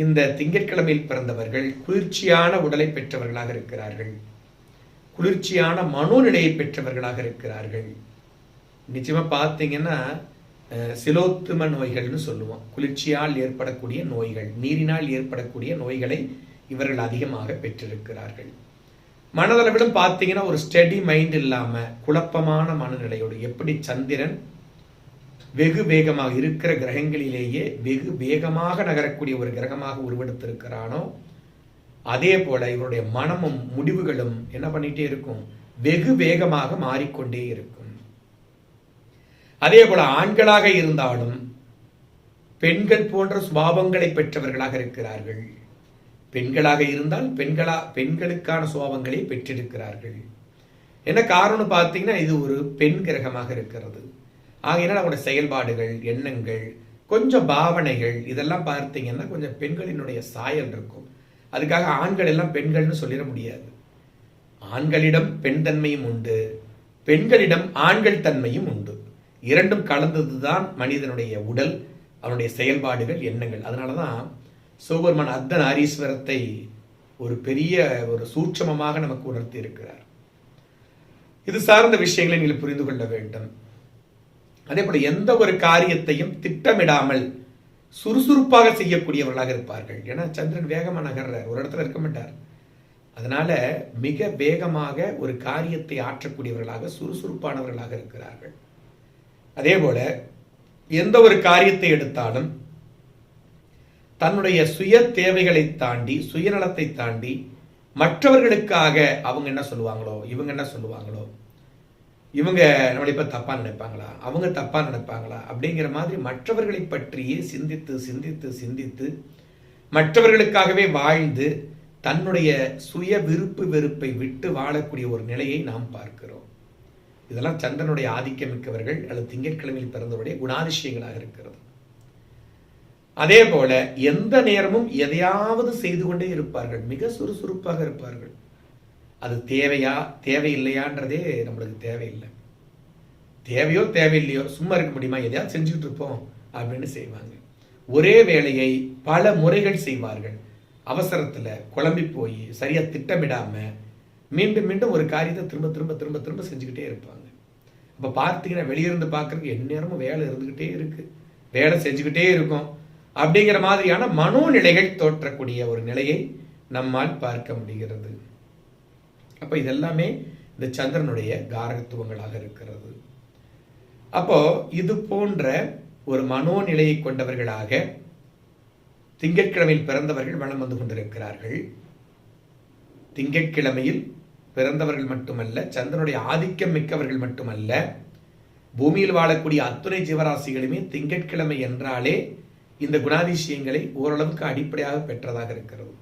இந்த திங்கட்கிழமையில் பிறந்தவர்கள் குளிர்ச்சியான உடலை பெற்றவர்களாக இருக்கிறார்கள். குளிர்ச்சியான மனோநிலையை பெற்றவர்களாக இருக்கிறார்கள். நிச்சயமா பார்த்தீங்கன்னா சிலோத்தும நோய்கள்னு சொல்லுவோம். குளிர்ச்சியால் ஏற்படக்கூடிய நோய்கள், நீரினால் ஏற்படக்கூடிய நோய்களை இவர்கள் அதிகமாக பெற்றிருக்கிறார்கள். மனதளவிலும் பார்த்தீங்கன்னா ஒரு ஸ்டெடி மைண்ட் இல்லாம குழப்பமான மனநிலையோடு, எப்படி சந்திரன் வெகு வேகமாக இருக்கிற கிரகங்களிலேயே வெகு வேகமாக நகரக்கூடிய ஒரு கிரகமாக உருவெடுத்திருக்கிறானோ, அதே போல இவருடைய மனமும் முடிவுகளும் என்ன பண்ணிட்டே இருக்கும், வெகு வேகமாக மாறிக்கொண்டே இருக்கும். அதே போல ஆண்களாக இருந்தாலும் பெண்கள் போன்ற சுபாவங்களை பெற்றவர்களாக இருக்கிறார்கள். பெண்களாக இருந்தால் பெண்களுக்கான சுபாவங்களை பெற்றிருக்கிறார்கள். என்ன காரணம் பார்த்தீங்கன்னா இது ஒரு பெண் கிரகமாக இருக்கிறது. ஆகையினால் அவங்களுடைய செயல்பாடுகள், எண்ணங்கள், கொஞ்சம் பாவனைகள் இதெல்லாம் பார்த்தீங்கன்னா கொஞ்சம் பெண்களினுடைய சாயல் இருக்கும். அதுக்காக ஆண்கள் எல்லாம் பெண்கள்னு சொல்லிட முடியாது. ஆண்களிடம் பெண் தன்மையும் உண்டு, பெண்களிடம் ஆண்கள் தன்மையும் உண்டு. இரண்டும் கலந்ததுதான் மனிதனுடைய உடல், அவனுடைய செயல்பாடுகள், எண்ணங்கள். அதனாலதான் சோபர்மன் அர்த்தநாரீஸ்வரத்தை ஒரு பெரிய ஒரு சூட்சமமாக நமக்கு உணர்த்தி இருக்கிறார். இது சார்ந்த விஷயங்களை நீங்கள் புரிந்து கொள்ள வேண்டும். அதே போல எந்த ஒரு காரியத்தையும் திட்டமிடாமல் சுறுசுறுப்பாக செய்யக்கூடியவர்களாக இருப்பார்கள். ஏன்னா சந்திரன் வேகமா நகர்றார், ஒரு இடத்துல இருக்க மாட்டார். அதனால மிக வேகமாக ஒரு காரியத்தை ஆற்றக்கூடியவர்களாக, சுறுசுறுப்பானவர்களாக இருக்கிறார்கள். அதே போல எந்த ஒரு காரியத்தை எடுத்தாலும் தன்னுடைய சுய தேவைகளை தாண்டி, சுயநலத்தை தாண்டி மற்றவர்களுக்காக அவங்க என்ன சொல்லுவாங்களோ, இவங்க என்ன சொல்லுவாங்களோ, இவங்க நம்மளை இப்ப தப்பா நினைப்பாங்களா, அவங்க தப்பா நினைப்பாங்களா அப்படிங்கிற மாதிரி மற்றவர்களை பற்றியே சிந்தித்து சிந்தித்து சிந்தித்து மற்றவர்களுக்காகவே வாழ்ந்து தன்னுடைய சுய விருப்பு வெறுப்பை விட்டு வாழக்கூடிய ஒரு நிலையை நாம் பார்க்கிறோம். இதெல்லாம் சந்திரனுடைய ஆதிக்கம் மிக்கவர்கள் அல்லது திங்கட்கிழமையில் பிறந்தவருடைய குணாதிசயங்களாக இருக்கிறது. அதே போல எந்த நேரமும் எதையாவது செய்து கொண்டே இருப்பார்கள். மிக சுறுசுறுப்பாக இருப்பார்கள். அது தேவையா தேவையில்லையான்றதே நம்மளுக்கு தேவையில்லை. தேவையோ தேவையில்லையோ சும்மா இருக்க முடியுமா, எதையாவது செஞ்சுக்கிட்டு இருப்போம் அப்படின்னு செய்வாங்க. ஒரே வேலையை பல முறைகள் செய்வார்கள். அவசரத்துல குழம்பி போய் சரியா திட்டமிடாம மீண்டும் மீண்டும் ஒரு காரியத்தை திரும்ப திரும்ப திரும்ப திரும்ப செஞ்சுக்கிட்டே இருப்பாங்க. அப்ப பார்த்தீங்கன்னா வெளியிருந்து பார்க்கறதுக்கு எந்நேரமும் வேலை இருந்துகிட்டே இருக்கு, வேலை செஞ்சுக்கிட்டே இருக்கும் அப்படிங்கிற மாதிரியான மனோநிலைகள் தோற்றக்கூடிய ஒரு நிலையை நம்மால் பார்க்க முடிகிறது. அப்ப இதெல்லாமே இந்த சந்திரனுடைய காரகத்துவங்களாக இருக்கிறது. அப்போ இது போன்ற ஒரு மனோநிலையை கொண்டவர்களாக திங்கட்கிழமையில் பிறந்தவர்கள் வலம் வந்து கொண்டிருக்கிறார்கள். திங்கட்கிழமையில் பிறந்தவர்கள் மட்டுமல்ல, சந்திரனுடைய ஆதிக்கம் மிக்கவர்கள் மட்டுமல்ல, பூமியில் வாழக்கூடிய அத்துணை ஜீவராசிகளுமே திங்கட்கிழமை என்றாலே இந்த குணாதிசயங்களை ஓரளவுக்கு அடிப்படையாக பெற்றதாக இருக்கிறது.